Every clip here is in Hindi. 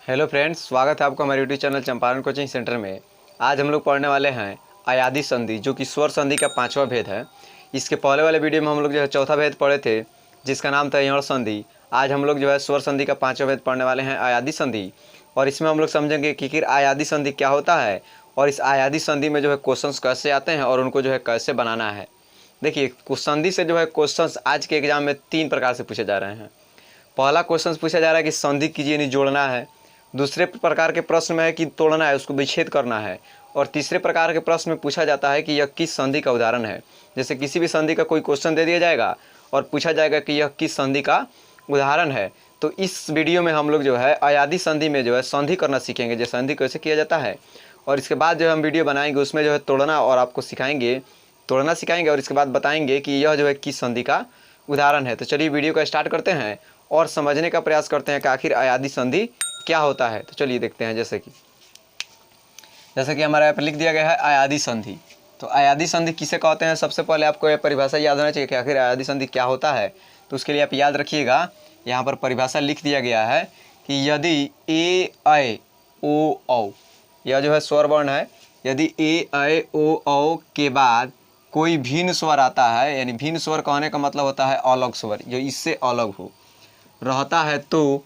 हेलो फ्रेंड्स, स्वागत है आपका हमारे YouTube channel Champaran coaching centre में। आज हम लोग पढ़ने वाले हैं अयादी संधि, जो कि स्वर संधि का 5वां भेद है। इसके पहले वाले वीडियो में हम लोग जो है चौथा भेद पढ़े थे, जिसका नाम था यण संधि। आज हम लोग जो है स्वर संधि का 5वां भेद पढ़ने वाले हैं अयादी संधि, और इसमें हम लोग समझेंगे कि आखिर अयादी संधि क्या होता है और इस अयादी संधि में जो है क्वेश्चंस कैसे आते हैं और उनको जो है कैसे बनाना है। देखिए, संधि से जो है क्वेश्चंस आज के एग्जाम में 3 प्रकार से पूछे जा रहे हैं। पहला क्वेश्चन पूछा जा रहा है कि संधि कीजिए यानी जोड़ना है। दूसरे प्रकार के प्रश्न में है कि तोड़ना है, उसको विच्छेद करना है। और तीसरे प्रकार के प्रश्न में पूछा जाता है कि यह किस संधि का उदाहरण है। जैसे किसी भी संधि का कोई क्वेश्चन दे दिया जाएगा और पूछा जाएगा कि यह किस संधि का उदाहरण है। तो इस वीडियो में हम लोग जो है अयादी संधि में जो है संधि करना सीखेंगे, जैसे संधि कैसे किया जाता है। और इसके बाद जो हम वीडियो बनाएंगे उसमें जो है तोड़ना और आपको सिखाएंगे, तोड़ना सिखाएंगे और इसके बाद बताएंगे कि यह जो है किस संधि का उदाहरण है। तो चलिए वीडियो को स्टार्ट करते हैं और समझने का प्रयास करते हैं कि आखिर अयादी संधि क्या होता है। तो चलिए देखते हैं। जैसे कि हमारे यहाँ पर लिख दिया गया है अयादी संधि। तो अयादी संधि किसे कहते हैं, सबसे पहले आपको यह परिभाषा याद होना चाहिए कि आखिर अयादी संधि क्या होता है। तो उसके लिए आप याद रखिएगा, यहाँ पर परिभाषा लिख दिया गया है कि यदि ए ऐ ओ औ, यह जो है स्वर वर्ण है, यदि ए ऐ ओ औ के बाद कोई भिन्न स्वर आता है, यानी भिन्न स्वर कहने का मतलब होता है अलग स्वर जो इससे अलग हो रहता है, तो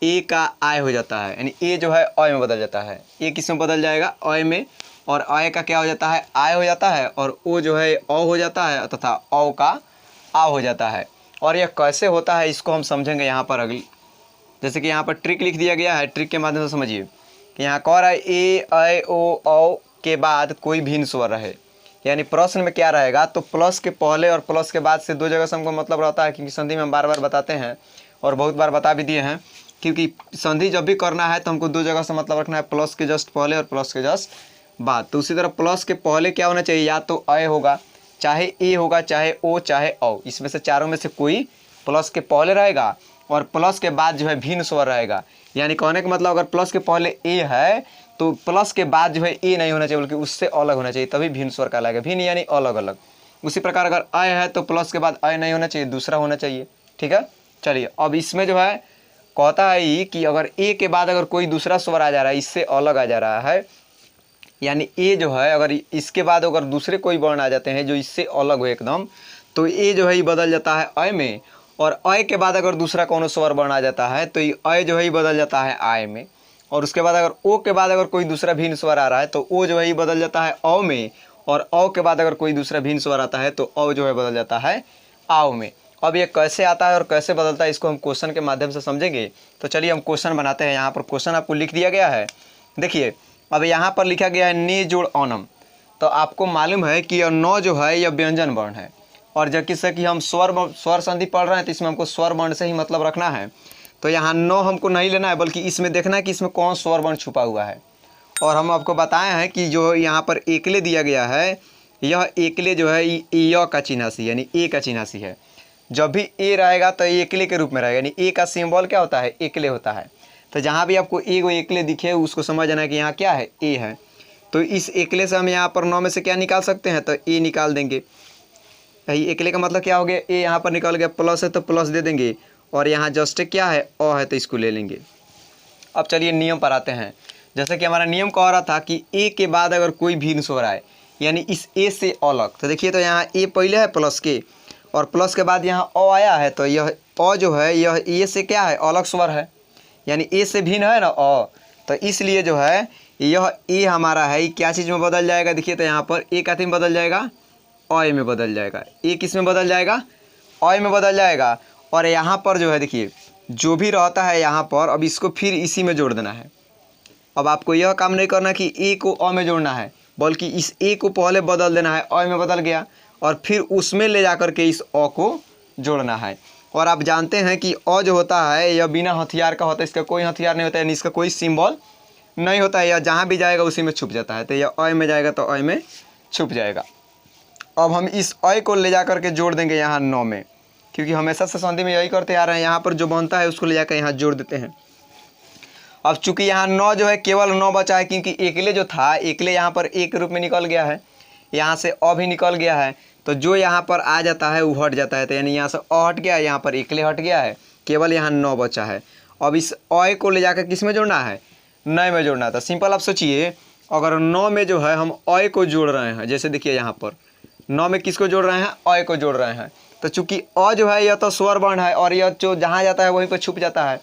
ए का आय हो जाता है, यानी ए जो है अय में बदल जाता है। ए किस में बदल जाएगा? अय में। और अय का क्या हो जाता है? आय हो जाता है। और ओ जो है अ हो जाता है तथा औ का आ हो जाता है। और यह कैसे होता है इसको हम समझेंगे यहाँ पर अगली। जैसे कि यहाँ पर ट्रिक लिख दिया गया है, ट्रिक के माध्यम से समझिए कि यहाँ कह रहा है ए ऐ ओ औ के बाद कोई भिन्न स्वर रहे, यानी प्रश्न में क्या रहेगा, तो प्लस के पहले और प्लस के बाद से दो जगह से हमको मतलब रहता है, क्योंकि संधि में हम बार बार बताते हैं और बहुत बार बता भी दिए हैं। क्योंकि संधि जब भी करना है तो हमको दो जगह से मतलब रखना है, प्लस के जस्ट पहले और प्लस के जस्ट बाद। तो उसी तरह प्लस के पहले क्या होना चाहिए, या तो अ होगा, चाहे ए होगा, चाहे ओ, चाहे औ, इसमें से चारों में से कोई प्लस के पहले रहेगा और प्लस के बाद जो है भिन्न स्वर रहेगा। यानी कहने का मतलब अगर प्लस के पहले ए है तो प्लस के बाद जो है ए नहीं होना चाहिए, बल्कि उससे अलग होना चाहिए, तभी भिन्न स्वर कहलाएगा। भिन्न यानी अलग अलग। उसी प्रकार अगर अ है तो प्लस के बाद अ नहीं होना चाहिए, दूसरा होना चाहिए। ठीक है, चलिए अब इसमें जो है कहता है ही कि अगर ए के बाद अगर कोई दूसरा स्वर आ जा रहा है, इससे अलग आ जा रहा है, यानी ए जो है अगर इसके बाद अगर दूसरे कोई वर्ण आ जाते हैं जो इससे अलग हो एकदम, तो ए जो है ये बदल जाता है अय में। और अय के बाद अगर दूसरा कौन स्वर वर्ण आ जाता है तो ये अय जो है ये बदल जाता है आय में। और उसके बाद अगर ओ के बाद अगर कोई दूसरा भिन्न स्वर आ रहा है तो ओ जो है ये बदल जाता है औ में। और औ के बाद अगर कोई दूसरा भिन्न स्वर आता है तो औ जो है बदल जाता है आव में। अब ये कैसे आता है और कैसे बदलता है इसको हम क्वेश्चन के माध्यम से समझेंगे। तो चलिए हम क्वेश्चन बनाते हैं। यहाँ पर क्वेश्चन आपको लिख दिया गया है, देखिए। अब यहाँ पर लिखा गया है ने जोड़ अनम। तो आपको मालूम है कि यह नौ जो है यह व्यंजन वर्ण है, और जब किससे कि हम स्वर संधि पढ़ रहे हैं तो इसमें हमको स्वर वर्ण से ही मतलब रखना है। तो यहाँ नौ हमको नहीं लेना है, बल्कि इसमें देखना है कि इसमें कौन स्वर वर्ण छुपा हुआ है। और हम आपको बताए हैं कि जो यहाँ पर एकले दिया गया है, यह एकले जो है य का चिन्हासी यानी ए का चिन्हासी है। जब भी ए रहेगा तो एकले के रूप में रहेगा, यानी ए का सिंबल क्या होता है? एकले होता है। तो जहाँ भी आपको ए को एकले दिखे उसको समझ जाना है कि यहाँ क्या है? ए है। तो इस एकले से हम यहाँ पर 9 में से क्या निकाल सकते हैं? तो ए निकाल देंगे। यही एकले का मतलब क्या हो गया? ए यहाँ पर निकल गया, प्लस है तो प्लस दे देंगे, और यहाँ जस्ट क्या है? अ है, तो इसको ले लेंगे। अब चलिए नियम पर आते हैं। जैसे कि हमारा नियम कह रहा था कि ए के बाद अगर कोई भिन्न स्वर आए, यानी इस ए से अलग, तो देखिए तो यहाँ ए पहले है प्लस के, और प्लस के बाद यहाँ अ आया है, तो यह अ जो है यह ए से क्या है? अलग स्वर है, यानी ए से भिन्न है ना अ। तो इसलिए जो है यह ए हमारा है ये क्या चीज़ में बदल जाएगा? देखिए तो यहाँ पर ए का में बदल जाएगा, अय में बदल जाएगा। ए किस में बदल जाएगा? अय में बदल जाएगा। और यहाँ पर जो है देखिए जो भी रहता है यहाँ पर, अब इसको फिर इसी में जोड़ देना है। अब आपको यह काम नहीं करना कि ए को अ में जोड़ना है, बल्कि इस ए को पहले बदल देना है, अ में बदल गया, और फिर उसमें ले जाकर के इस अ को जोड़ना है। और आप जानते हैं कि अ जो होता है यह बिना हथियार का होता है, इसका कोई हथियार नहीं होता है, यानी इसका कोई सिंबल नहीं होता है, यह जहाँ भी जाएगा उसी में छुप जाता है। तो यह अ में जाएगा तो अ में छुप जाएगा। अब हम इस अ को ले जा करके जोड़ देंगे यहाँ 9 में, क्योंकि हमेशा से संधि में यही करते आ रहे हैं, यहाँ पर जो बनता है उसको ले जाकर यहाँ जोड़ देते हैं। अब चूंकि यहाँ 9 जो है केवल 9 बचा है, क्योंकि एकले जो था एकले यहाँ पर एक रूप में निकल गया है, यहाँ से अ भी निकल गया है, तो जो यहाँ पर आ जाता है वो हट जाता है। तो यानी यहाँ से अ हट गया, यहाँ पर एकले हट गया है, केवल यहाँ 9 बचा है। अब इस अय को ले जाकर किस में जोड़ना है, नय में जोड़ना था। सिंपल आप सोचिए, अगर 9 में जो है हम अय को जोड़ रहे हैं, जैसे देखिए यहाँ पर 9 में किसको जोड़ रहे हैं, अय को जोड़ रहे हैं, तो चूंकि अ जो है यह तो स्वर वर्ण है और यह जो जहाँ जाता है वहीं पर छुप जाता है,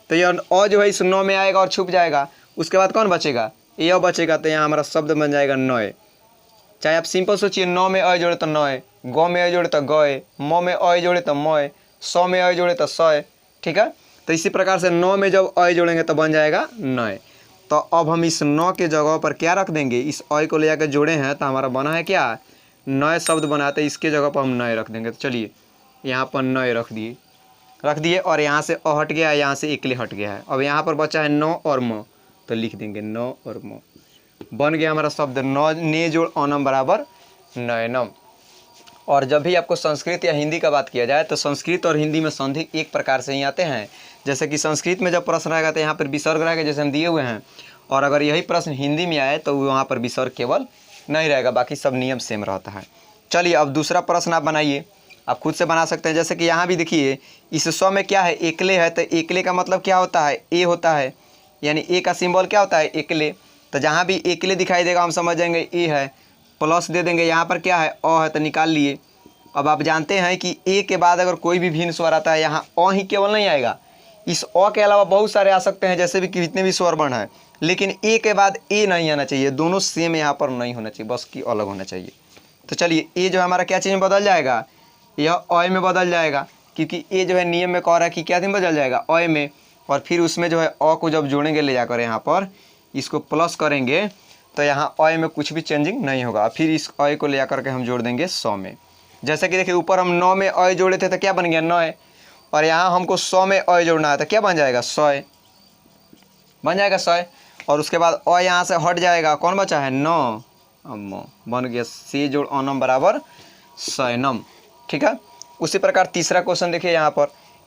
तो यह अ जो है इस 9 में आएगा और छुप जाएगा। उसके बाद कौन बचेगा, यह बचेगा, तो यहाँ हमारा शब्द बन जाएगा नय। चाहे आप सिंपल सोचिए, 9 में अय जोड़े तो नय, ग में अय जोड़े तो गय, म में अय जोड़े तो मय, स में अय जोड़े तो सय। ठीक है, तो इसी प्रकार से 9 में जब अय जोड़ेंगे तो बन जाएगा नय। तो अब हम इस 9 के जगह पर क्या रख देंगे, इस अय को ले जाकर जोड़े हैं तो हमारा बना है क्या, नए शब्द बनाते, इसके जगह पर हम नए रख देंगे। तो चलिए यहाँ पर नए रख दिए और यहाँ से अ हट गया है, यहाँ से एकले हट गया है। अब यहाँ पर बचा है 9 और म, तो लिख देंगे 9 और म, बन गया हमारा शब्द ने जोड़ अनम बराबर नयनम। और जब भी आपको संस्कृत या हिंदी का बात किया जाए तो संस्कृत और हिंदी में संधि एक प्रकार से ही आते हैं। जैसे कि संस्कृत में जब प्रश्न रहेगा तो यहाँ पर विसर्ग रहेगा जैसे हम दिए हुए हैं, और अगर यही प्रश्न हिंदी में आए तो वहाँ पर विसर्ग केवल नहीं रहेगा, बाकी सब नियम सेम रहता है। चलिए अब दूसरा प्रश्न आप बनाइए, आप खुद से बना सकते हैं। जैसे कि यहाँ भी देखिए इस स्व में क्या है, एकले है, तो एकले का मतलब क्या होता है, ए होता है, यानी ए का सिंबल क्या होता है, एकले। तो जहाँ भी एकले दिखाई देगा हम समझ जाएंगे ए है, प्लस दे देंगे, यहाँ पर क्या है अ है, तो निकाल लिए। अब आप जानते हैं कि ए के बाद अगर कोई भी भिन्न स्वर आता है, यहाँ अ ही केवल नहीं आएगा, इस अ के अलावा बहुत सारे आ सकते हैं, जैसे भी कितने भी स्वर वर्ण हैं, लेकिन ए के बाद ए नहीं आना चाहिए, दोनों सेम यहाँ पर नहीं होना चाहिए, बस की अलग होना चाहिए। तो चलिए ए जो है हमारा क्या चीज़ में बदल जाएगा, यह अय में बदल जाएगा, क्योंकि ए जो है नियम में कह रहा है कि क्या दिन बदल जाएगा, अय में। और फिर उसमें जो है अ को जब जोड़ेंगे ले जाकर यहाँ पर इसको प्लस करेंगे तो यहाँ अय में कुछ भी चेंजिंग नहीं होगा। फिर इस अय को ले जाकर के हम जोड़ देंगे 100 में। जैसे कि देखिए ऊपर हम 9 में अय जोड़े थे तो क्या बन गया 9, और यहाँ हमको 100 में अय जोड़ना है तो क्या बन जाएगा 100, बन जाएगा 100। और उसके बाद अ यहाँ से हट जाएगा, कौन बचा है 9, अब बन गया सी जोड़ अनम बराबर 100नम। ठीक है, उसी प्रकार तीसरा क्वेश्चन देखिए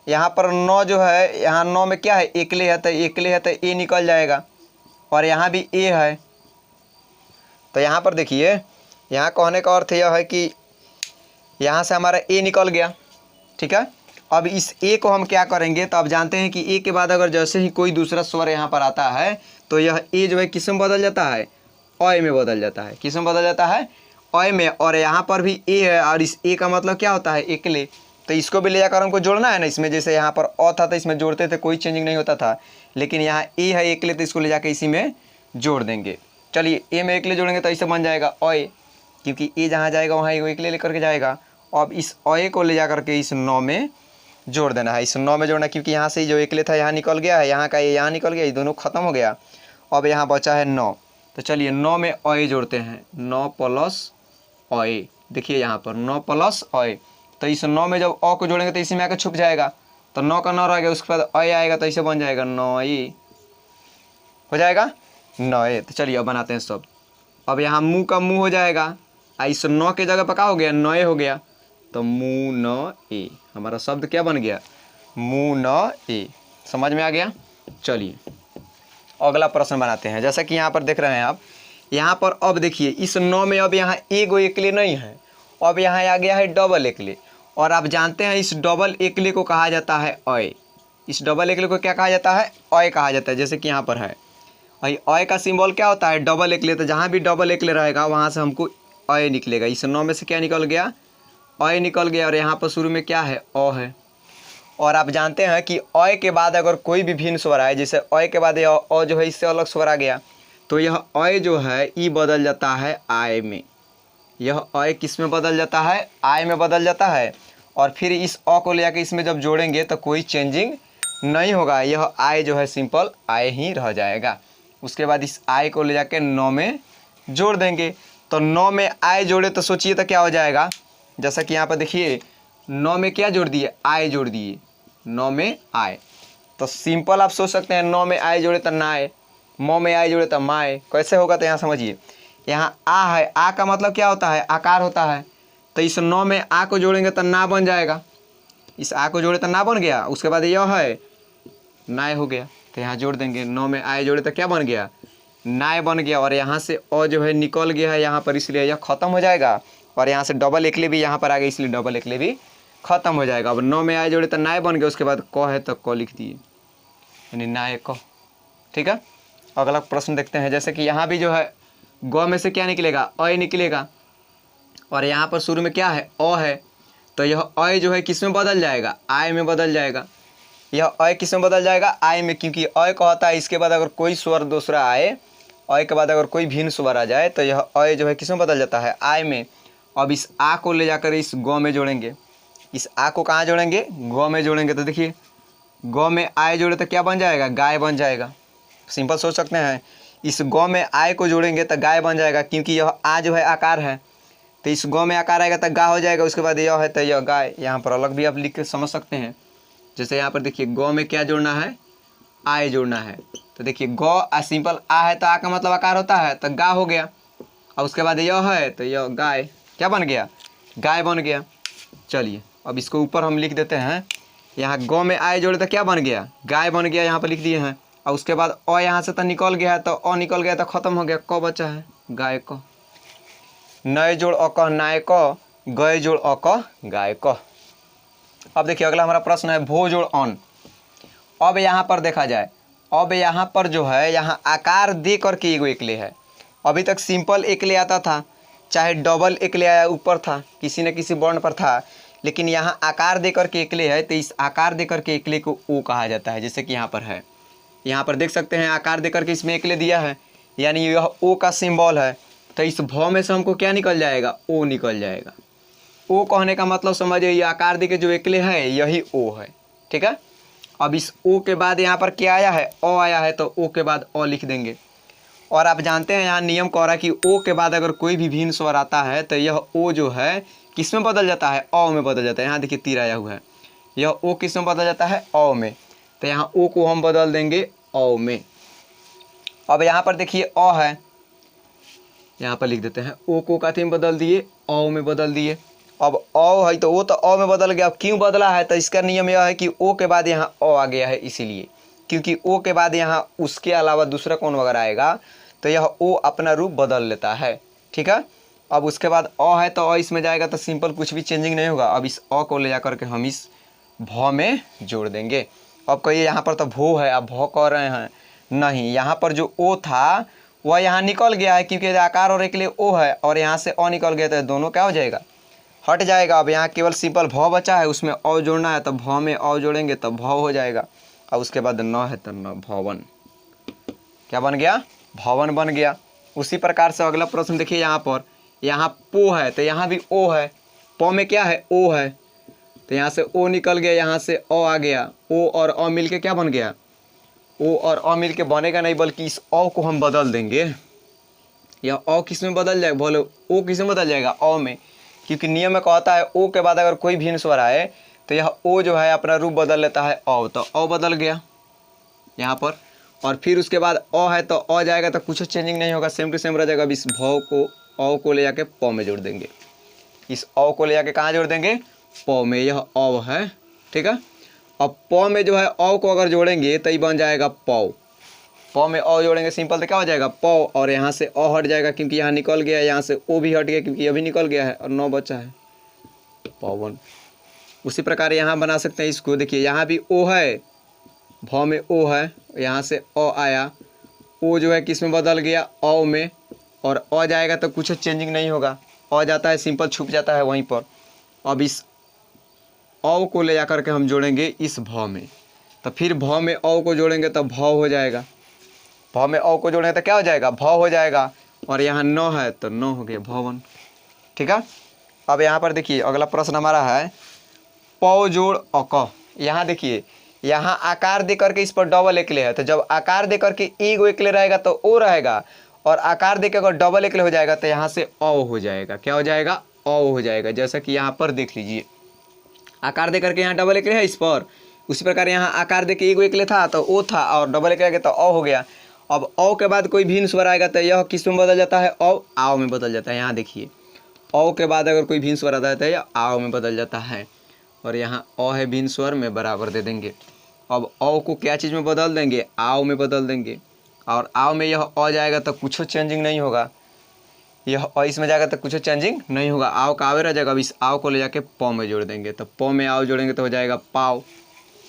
यहाँ पर 9 जो है, यहाँ 9 में क्या है, एकले है, तो ए निकल जाएगा, और यहाँ भी ए है, तो यहाँ पर देखिए यहाँ कहने का अर्थ यह है कि यहाँ से हमारा ए निकल गया। ठीक है, अब इस ए को हम क्या करेंगे, तो आप जानते हैं कि ए के बाद अगर जैसे ही कोई दूसरा स्वर यहाँ पर आता है तो यह ए जो है किस में बदल जाता है, अय में बदल जाता है। किस में बदल जाता है, अय में। और यहाँ पर भी ए है, और इस ए का मतलब क्या होता है, एकले, तो इसको भी ले जाकर हमको जोड़ना है ना इसमें। जैसे यहाँ पर अ था तो इसमें जोड़ते थे, कोई चेंजिंग नहीं होता था, लेकिन यहाँ ए है एकले, तो इसको ले जाकर इसी में जोड़ देंगे। चलिए ए में एकले जोड़ेंगे तो ऐसे बन जाएगा अय, क्योंकि ए जहाँ जाएगा वहाँ एकले लेकर के जाएगा। अब इस अय को ले जाकर के इस 9 में जोड़ देना है, इस 9 में जोड़ना, क्योंकि यहाँ से जो एकले था यहाँ निकल गया है, यहाँ का ये यहाँ निकल गया, ये दोनों खत्म हो गया। अब यहाँ बचा है 9, तो चलिए 9 में अय जोड़ते हैं, 9 प्लस अय। देखिए यहाँ पर 9 प्लस अय, तो इस 9 में जब अ को जोड़ेंगे तो इसी में आकर छुप जाएगा, तो 9 का 9 रह गया, उसके बाद अय आएगा तो इसे बन जाएगा 9 हो जाएगा 9। तो चलिए अब बनाते हैं शब्द। अब यहाँ मुँह का मुँह हो जाएगा, इस 9 के जगह पर क्या हो गया, 9 हो गया, तो मुँह न ए, हमारा शब्द क्या बन गया, मुँह न ए। समझ में आ गया। चलिए अगला प्रश्न बनाते हैं। जैसा कि यहाँ पर देख रहे हैं आप, यहाँ पर अब देखिए इस 9 में अब यहाँ एगो एकले नहीं है, अब यहाँ आ गया है डबल एकले, और आप जानते हैं इस डबल एकले को कहा जाता है अय। इस डबल एकले को क्या कहा जाता है, अय कहा जाता है। जैसे कि यहाँ पर है अय का सिंबल क्या होता है, डबल एकले, तो जहाँ भी डबल एकले रहेगा वहाँ से हमको अय निकलेगा। इस 9 में से क्या निकल गया, अय निकल गया, और यहाँ पर शुरू में क्या है, अ है। और आप जानते हैं कि अय के बाद अगर कोई भी भिन्न स्वर आए, जैसे अय के बाद अ जो है इससे अलग स्वर आ गया, तो यह अय जो है ई बदल जाता है आय में। यह अय किस में बदल जाता है, आय में बदल जाता है। और फिर इस अ को ले जाकर इसमें जब जोड़ेंगे तो कोई चेंजिंग नहीं होगा, यह आय जो है सिंपल आय ही रह जाएगा। उसके बाद इस आय को ले जाकर 9 में जोड़ देंगे, तो 9 में आय जोड़े तो सोचिए तो क्या हो जाएगा। जैसा कि यहाँ पर देखिए 9 में क्या जोड़ दिए, आय जोड़ दिए, 9 में आय, तो सिंपल आप सोच सकते हैं 9 में आय जोड़े तो नाय, म में आय जोड़े तो माय। कैसे होगा, तो यहाँ समझिए, यहाँ आ है, आ का मतलब क्या होता है, आकार होता है, तो इस 9 में आ को जोड़ेंगे तो ना बन जाएगा, इस आ को जोड़े तो ना बन गया। उसके बाद यह है नाय हो गया, तो यहाँ जोड़ देंगे, 9 में आय जोड़े तो क्या बन गया, नाय बन गया। और यहाँ से अ जो है निकल गया है यहाँ पर, इसलिए यह खत्म हो जाएगा। और यहाँ से डबल एकले भी यहाँ पर आ गए, इसलिए डबल एकले भी खत्म हो जाएगा। अब 9 में आय जोड़े तो नाय बन गया, उसके बाद क है तो क लिख दिए। यानी नायक। ठीक है, अगला प्रश्न देखते हैं। जैसे कि यहाँ भी जो है ग में से क्या निकलेगा, अ निकलेगा, और यहाँ पर शुरू में क्या है, अ है, तो यह अ जो है किस में बदल जाएगा, आय में बदल जाएगा। यह अ किस में बदल जाएगा, आय में, क्योंकि अ कहता है इसके बाद अगर कोई स्वर दूसरा आए, अ के बाद अगर कोई भिन्न स्वर आ जाए तो यह अ जो है किस में बदल जाता है, आय में। अब इस आ को ले जाकर इस ग में जोड़ेंगे। इस आ को कहाँ जोड़ेंगे, ग में जोड़ेंगे। तो देखिए ग में आय जोड़े तो क्या बन जाएगा, गाय बन जाएगा। सिंपल सोच सकते हैं, इस ग में आय को जोड़ेंगे तो गाय बन जाएगा, क्योंकि यह आ जो है आकार है, तो इस ग में आकार आएगा तो गा हो जाएगा। उसके बाद यह है तो यह गाय। यहाँ पर अलग भी आप लिख के समझ सकते हैं। जैसे यहाँ पर देखिए ग में क्या जोड़ना है, आय जोड़ना है। तो देखिए ग सिंपल आ है तो आ का मतलब आकार होता है, तो गा हो गया। और उसके बाद यह है तो यह गाय, क्या बन गया, गाय बन गया। चलिए अब इसको ऊपर हम लिख देते हैं। यहाँ ग में आय जोड़े तो क्या बन गया, गाय बन गया, यहाँ पर लिख दिए हैं। और उसके बाद अ यहाँ से तो निकल गया है, तो अ निकल गया तो खत्म हो गया, क बचा है, गाय क। नए जोड़ अ क नाय क, गए जोड़ अ क गाय क। अब देखिए अगला हमारा प्रश्न है भो जोड़ अन। अब यहाँ पर देखा जाए, अब यहाँ पर जो है यहाँ आकार दे करके एगो एकले है। अभी तक सिंपल एकले आता था, चाहे डबल एकले आया ऊपर था, किसी न किसी वर्ण पर था, लेकिन यहाँ आकार दे करके एकले है, तो इस आकार दे करके एकले को ओ कहा जाता है। जैसे कि यहाँ पर है, यहाँ पर देख सकते हैं आकार दे करके इसमें एकले दिया है, यानी यह ओ का सिंबल है। तो इस भ में से हमको क्या निकल जाएगा, ओ निकल जाएगा। ओ कहने का मतलब समझिए ये आकार दे के जो एकले है यही ओ है। ठीक है, अब इस ओ के बाद यहाँ पर क्या आया है, अ आया है, तो ओ के बाद अ लिख देंगे। और आप जानते हैं यहाँ नियम कह रहा है कि ओ के बाद अगर कोई भी भिन्न स्वर आता है तो यह ओ जो है किस में बदल जाता है, अ में बदल जाता है। यहाँ देखिए तीर आया हुआ है, यह ओ किस में बदल जाता है, अ में। तो यहाँ ओ को हम बदल देंगे अ में। अब यहाँ पर देखिए अ है, यहाँ पर लिख देते हैं ओ को काथी में बदल दिए, अ में बदल दिए। अब अ है तो ओ तो अ में बदल गया। अब क्यों बदला है, तो इसका नियम यह है कि ओ के बाद यहाँ अ आ गया है, इसीलिए, क्योंकि ओ के बाद यहाँ उसके अलावा दूसरा कौन वगैरह आएगा तो यह ओ अपना रूप बदल लेता है। ठीक है, अब उसके बाद अ है तो अ इसमें जाएगा, तो सिंपल कुछ भी चेंजिंग नहीं होगा। अब इस अ को ले जा करके हम इस भ में जोड़ देंगे। अब कहिए यहाँ पर तो भो है, आप भ कह रहे हैं, नहीं, यहाँ पर जो ओ था वह यहाँ निकल गया है, क्योंकि आकार और एक लिए ओ है, और यहाँ से अ निकल गया, तो दोनों क्या हो जाएगा, हट जाएगा। अब यहाँ केवल सिंपल भ बचा है, उसमें अ जोड़ना है, तो भ में अ जोड़ेंगे तो भ हो जाएगा। और उसके बाद न है तो न, भवन। क्या बन गया, भवन बन गया। उसी प्रकार से अगला प्रश्न देखिए, यहाँ पर यहाँ पो है तो यहाँ भी ओ है, प में क्या है, ओ है, तो यहाँ से ओ निकल गया, यहाँ से अ आ गया, ओ और अ मिल के क्या बन गया, ओ और अ मिल के बनेगा नहीं, बल्कि इस अ को हम बदल देंगे। या अ किस में बदल जाएगा, बोलो ओ किस में बदल जाएगा, अ में, क्योंकि नियम में कहता है ओ के बाद अगर कोई भिन्न स्वर आए तो यह ओ जो है अपना रूप बदल लेता है अ, तो अ बदल गया यहाँ पर। और फिर उसके बाद अ है तो अ जाएगा, तो कुछ चेंजिंग नहीं होगा, सेम टू सेम रह जाएगा। अब इस भ को अ को ले जाके प में जोड़ देंगे। इस अ को ले जाके कहाँ जोड़ देंगे, प में, यह अ है। ठीक है, अब प में जो है अ को अगर जोड़ेंगे तो ये बन जाएगा प। प में अ जोड़ेंगे सिंपल तो क्या हो जाएगा, प, और यहाँ से अ हट जाएगा क्योंकि यहाँ निकल गया है, यहाँ से ओ भी हट गया क्योंकि अभी निकल गया है, और 9 बचा है, पवन। उसी प्रकार यहाँ बना सकते हैं इसको। देखिए यहाँ भी ओ है, भ में ओ है, यहाँ से अ आया, ओ जो है किस में बदल गया, अ में, और अ जाएगा तो कुछ चेंजिंग नहीं होगा, अ जाता है सिंपल छुप जाता है वहीं पर। अब इस अ को ले जाकर के हम जोड़ेंगे इस भ में, तो फिर भ में अ को जोड़ेंगे तो भ हो जाएगा, भ में अ को जोड़ेंगे तो क्या हो जाएगा, भ हो जाएगा, और यहाँ न है तो न हो गया, भवन। ठीक है, अब यहाँ पर देखिए अगला प्रश्न हमारा है प जोड़ अक। यहाँ देखिए यहाँ आकार दे करके इस पर डबल एकले है, तो जब आकार दे करके एगो एकले रहेगा तो ओ रहेगा, और आकार दे के अगर डबल एकले हो जाएगा तो यहाँ से अ हो जाएगा। क्या हो जाएगा, अ हो जाएगा। जैसा कि यहाँ पर देख लीजिए आकार दे करके यहाँ डबल एकले है इस पर, उसी प्रकार यहाँ आकार दे के एगो एकले था तो ओ था, और डबल एकले तो अ हो गया। अब अ के बाद कोई भिन्न स्वर आएगा तो यह किस में बदल जाता है, अ, आओ में बदल जाता है। यहाँ देखिए अ के बाद अगर कोई भिन्न स्वर आता है तो यह आओ में बदल जाता है, और यहाँ अ है भिन्न स्वर में बराबर दे देंगे। अब अ को क्या चीज़ में बदल देंगे, आओ में बदल देंगे, और आओ में यह अ जाएगा तो कुछ चेंजिंग नहीं होगा, यह अ इसमें जाएगा तो कुछ चेंजिंग नहीं होगा, आओ का आवे रह जाएगा। अब इस आओ को ले जाके प में जोड़ देंगे, तो प में आओ जोड़ेंगे तो हो जाएगा पाव,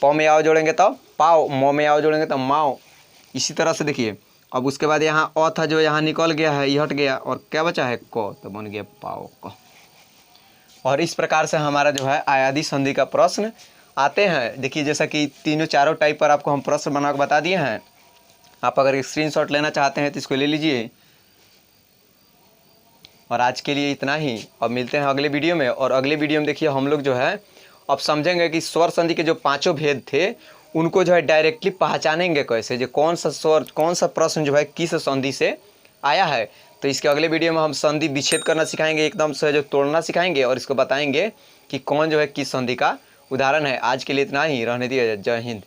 प में आओ जोड़ेंगे तो पाओ, म में आओ जोड़ेंगे तो माओ। इसी तरह से देखिए अब उसके बाद यहाँ अ था जो यहाँ निकल गया है, ये हट गया और क्या बचा है क, तो बन गया पाओ क। और इस प्रकार से हमारा जो है अयादी संधि का प्रश्न आते हैं। देखिए जैसा कि तीनों चारों टाइप पर आपको हम प्रश्न बना के बता दिए हैं। आप अगर स्क्रीनशॉट लेना चाहते हैं तो इसको ले लीजिए। और आज के लिए इतना ही, अब मिलते हैं अगले वीडियो में। और अगले वीडियो में देखिए हम लोग जो है अब समझेंगे कि स्वर संधि के जो पांचों भेद थे उनको जो है डायरेक्टली पहचानेंगे कैसे, जो कौन सा स्वर कौन सा प्रश्न जो है किस संधि से आया है। तो इसके अगले वीडियो में हम संधि विच्छेद करना सिखाएंगे, एकदम से जो तोड़ना सिखाएंगे और इसको बताएंगे कि कौन जो है किस संधि का उदाहरण है। आज के लिए इतना ही, रहने दिया। जय हिंद।